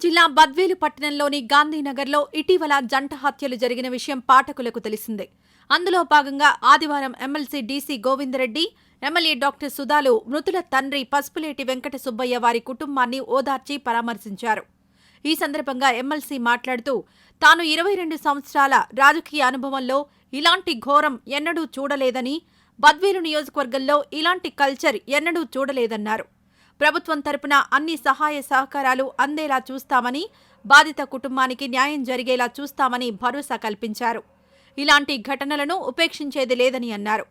జిల్లా బద్వేలు పట్టణంలోని గాంధీనగర్లో ఇటీవల జంట హత్యలు జరిగిన విషయం పాఠకులకు తెలిసిందే. అందులో భాగంగా ఆదివారం MLC DC Govindareddy, MLA doctor సుధాలు మృతుల తండ్రి పసుపులేటి వెంకట సుబ్బయ్య వారి కుటుంబాన్ని ఓదార్చి పరామర్శించారు. ఈ సందర్భంగా ఎమ్మెల్సీ మాట్లాడుతూ తాను 22 సంవత్సరాల రాజకీయ అనుభవంలో ఇలాంటి ఘోరం ఎన్నడూ చూడలేదని, బద్వేలు నియోజకవర్గంలో ఇలాంటి కల్చర్ ఎన్నడూ చూడలేదన్నారు. ప్రభుత్వం తరపున అన్ని సహాయ సహకారాలు అందేలా చూస్తామని, బాధిత కుటుంబానికి న్యాయం జరిగేలా చూస్తామని భరోసా కల్పించారు. ఇలాంటి ఘటనలను ఉపేక్షించేది లేదని అన్నారు.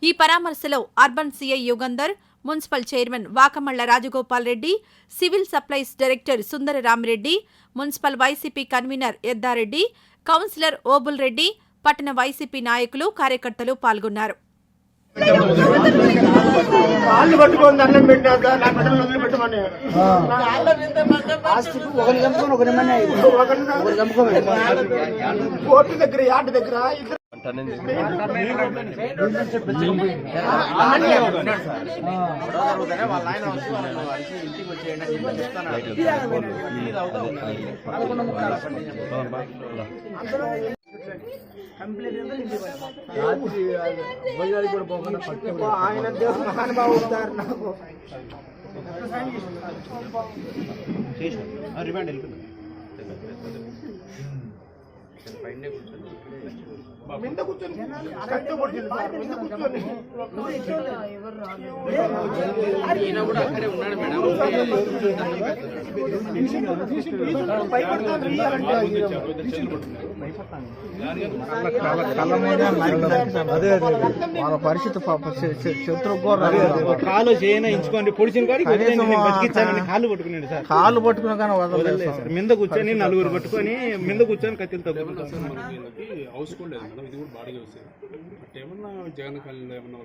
ఈ పరామర్శలో urban CI Yugandhar, municipal chairman Vakamalla Rajagopal Reddy, civil supplies director Sundara Ramireddy, municipal YCP convener Eddareddy, councillor Obul Reddy, పట్టణ వైసీపీ నాయకులు, కార్యకర్తలు పాల్గొన్నారు. ఆయన దేవుడు మహానుభావు అవుతారు. నాకు మింద కూర్చొని కట్టు కొట్టింది సార్. మింద కూర్చొని కూడా అక్కడే ఉన్నాడు మేడం. అదే వాళ్ళ పరిస్థితి కాలు చేయన ఇంచుకోండి పొడిచిన కాళ్ళు పట్టుకున్నాడు సార్. కాళ్ళు పట్టుకున్నా కానీ వదలలేదు సార్. మింద కూర్చొని నలుగురు పట్టుకొని మింద కూర్చొని కత్తిలు తగ్గుతుంది. ఇది కూడా బాడీ వస్తుంది ఏమన్నా జగన్ కాలనీలో ఏమన్నా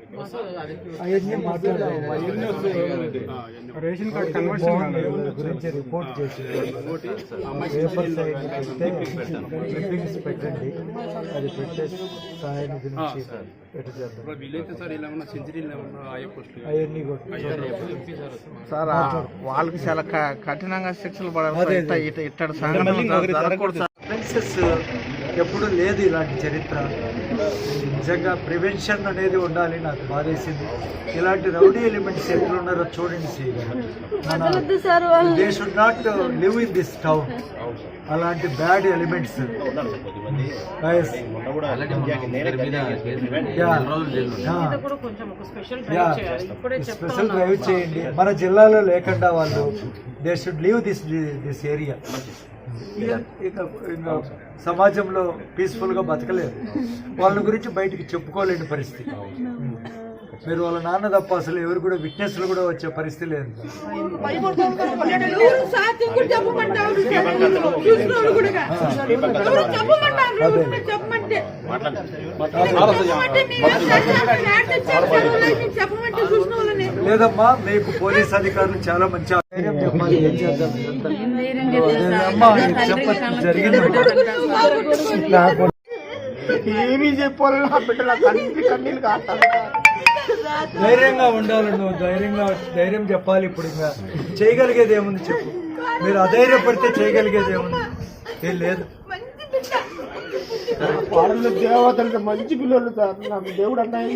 రేషన్ కార్డు కన్వర్షన్ గురించి రిపోర్ట్ చేసి పెట్టండి. అది పెట్టేసి సాయం గురించి వీలైతే సార్ ఇలా ఏమన్నా సెంచరీలు ఏమన్నా ఆయా పోస్టులు అవన్నీ సార్ వాళ్ళకి చాలా కఠినంగా శిక్షలు పడాలి. ఇట్టాడు ఎప్పుడు లేదు ఇలాంటి చరిత్ర. నిజంగా ప్రివెన్షన్ అనేది ఉండాలి. నాకు బాధేసింది. ఇలాంటి రౌడీ ఎలిమెంట్స్ ఎట్లున్నారో చూడండి. They should not live in this town. అలాంటి బ్యాడ్ ఎలిమెంట్స్ స్పెషల్ డ్రైవ్ చేయండి. మన జిల్లాలో లేకుండా వాళ్ళు they should leave this area. సమాజంలో పీస్ఫుల్ గా బతకలేదు. వాళ్ళ గురించి బయటికి చెప్పుకోలేని పరిస్థితి. మీరు వాళ్ళ నాన్న తప్ప అసలు ఎవరు కూడా విట్నెస్లు కూడా వచ్చే పరిస్థితి లేదు. లేదమ్మా, మీకు పోలీస్ అధికారులు చాలా మంచి ధైర్యం చెప్పాలి. ఏం చేద్దాం జరిగింది. ఏమీ చెప్పాలి. నా బిడ్డల కన్నీళ్ళు కాస్తాను. ధైర్యంగా ఉండాలి. నువ్వు ధైర్యం చెప్పాలి. ఇప్పుడు ఇంకా చేయగలిగేది ఏముంది చెప్పు. మీరు అధైర్యపడితే చేయగలిగేది ఏముంది? ఏం లేదు. వాళ్ళ దేవతలు మంచి పిల్లలు సార్. నాకు దేవుడు అన్నాయి.